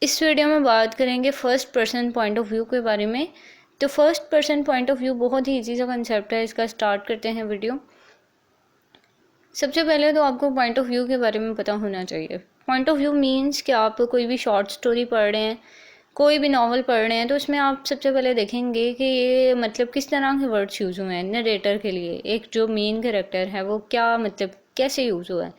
इस वीडियो में बात करेंगे first person point of view के बारे में। तो first person point of view बहुत ही ईजी सा कंसेप्ट है, इसका स्टार्ट करते हैं वीडियो। सबसे पहले तो आपको पॉइंट ऑफ व्यू के बारे में पता होना चाहिए। पॉइंट ऑफ व्यू मीन्स कि आप कोई भी शॉर्ट स्टोरी पढ़ रहे हैं, कोई भी नावल पढ़ रहे हैं, तो उसमें आप सबसे पहले देखेंगे कि ये मतलब किस तरह के वर्ड्स यूज़ हुए हैं नरेटर के लिए। एक जो मेन कैरेक्टर है वो क्या मतलब कैसे यूज़ हुआ है,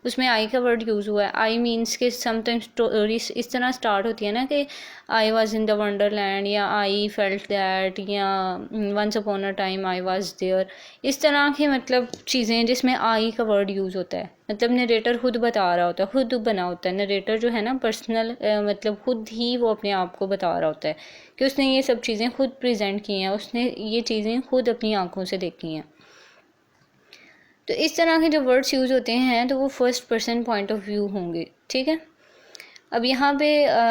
उसमें आई का वर्ड यूज़ हुआ है। आई मीन्स के समटाइम्स स्टोरीज इस तरह स्टार्ट होती है ना कि I was in the wonderland, या आई फेल्ट दैट, या once upon a time I was there. इस तरह की मतलब चीज़ें जिसमें आई का वर्ड यूज़ होता है, मतलब नरेटर खुद बता रहा होता है, खुद बना होता है। नरेटर जो है ना पर्सनल मतलब खुद ही वो अपने आप को बता रहा होता है कि उसने ये सब चीज़ें खुद प्रेजेंट की हैं, उसने ये चीज़ें खुद अपनी आंखों से देखी हैं। तो इस तरह के जो वर्ड्स यूज़ होते हैं तो वो first person point of view होंगे, ठीक है। अब यहाँ पे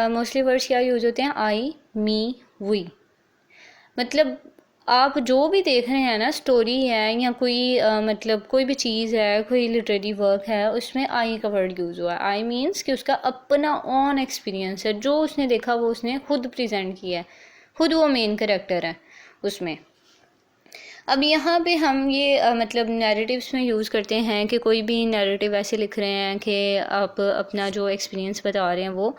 मोस्टली वर्ड्स क्या यूज़ होते हैं, आई, मी, वी। मतलब आप जो भी देख रहे हैं ना, स्टोरी है या कोई मतलब कोई भी चीज़ है, कोई लिटरेरी वर्क है, उसमें आई का वर्ड यूज़ हुआ है। आई मीन्स कि उसका अपना ऑन एक्सपीरियंस है, जो उसने देखा वो उसने खुद प्रेजेंट किया है, खुद वो मेन कैरेक्टर है उसमें। अब यहाँ पे हम ये मतलब नैरेटिव्स में यूज़ करते हैं कि कोई भी नैरेटिव ऐसे लिख रहे हैं कि आप अपना जो एक्सपीरियंस बता रहे हैं वो,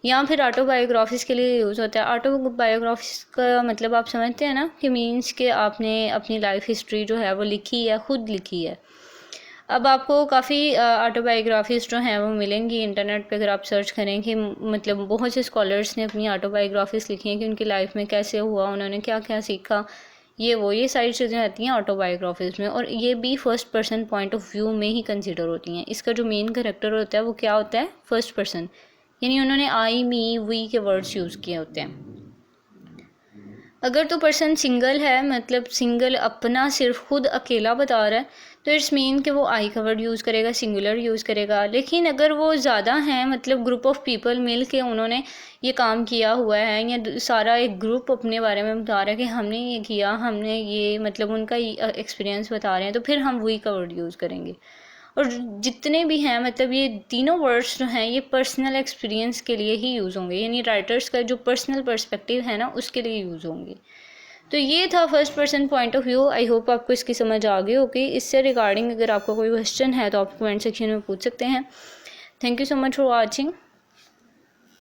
या फिर ऑटोबायोग्राफीज़ के लिए यूज़ होता है। ऑटोबायोग्राफीज़ का मतलब आप समझते हैं ना कि मीन्स कि आपने अपनी लाइफ हिस्ट्री जो है वो लिखी है, खुद लिखी है। अब आपको काफ़ी ऑटोबायोग्राफीज़ जो हैं वो मिलेंगी इंटरनेट पे, अगर आप सर्च करें कि मतलब बहुत से स्कॉलर्स ने अपनी ऑटोबायोग्राफीज़ लिखी हैं कि उनकी लाइफ में कैसे हुआ, उन्होंने क्या क्या सीखा, ये सारी चीज़ें आती हैं ऑटोबायोग्राफीज़ में। और ये भी first person point of view में ही कंसिडर होती हैं। इसका जो मेन कैरेक्टर होता है वो क्या होता है, फर्स्ट पर्सन, यानी उन्होंने आई, मी, वी के वर्ड्स यूज़ किए होते हैं। अगर तो पर्सन सिंगल है, मतलब सिंगल अपना सिर्फ खुद अकेला बता रहा है, तो इट्स मीन कि वो आई का वर्ड यूज़ करेगा, सिंगुलर यूज़ करेगा। लेकिन अगर वो ज़्यादा हैं, मतलब ग्रुप ऑफ पीपल मिल के उन्होंने ये काम किया हुआ है, या सारा एक ग्रुप अपने बारे में बता रहा है कि हमने ये किया, हमने ये मतलब उनका एक्सपीरियंस बता रहे हैं, तो फिर हम वही का वर्ड यूज़ करेंगे। और जितने भी हैं मतलब ये तीनों वर्ड्स जो हैं ये पर्सनल एक्सपीरियंस के लिए ही यूज़ होंगे, यानी राइटर्स का जो पर्सनल पर्सपेक्टिव है ना उसके लिए यूज़ होंगे। तो ये था first person point of view. I hope आपको इसकी समझ आ गई होगी। इससे रिगार्डिंग अगर आपका कोई क्वेश्चन है तो आप कमेंट सेक्शन में पूछ सकते हैं। Thank you so much for watching.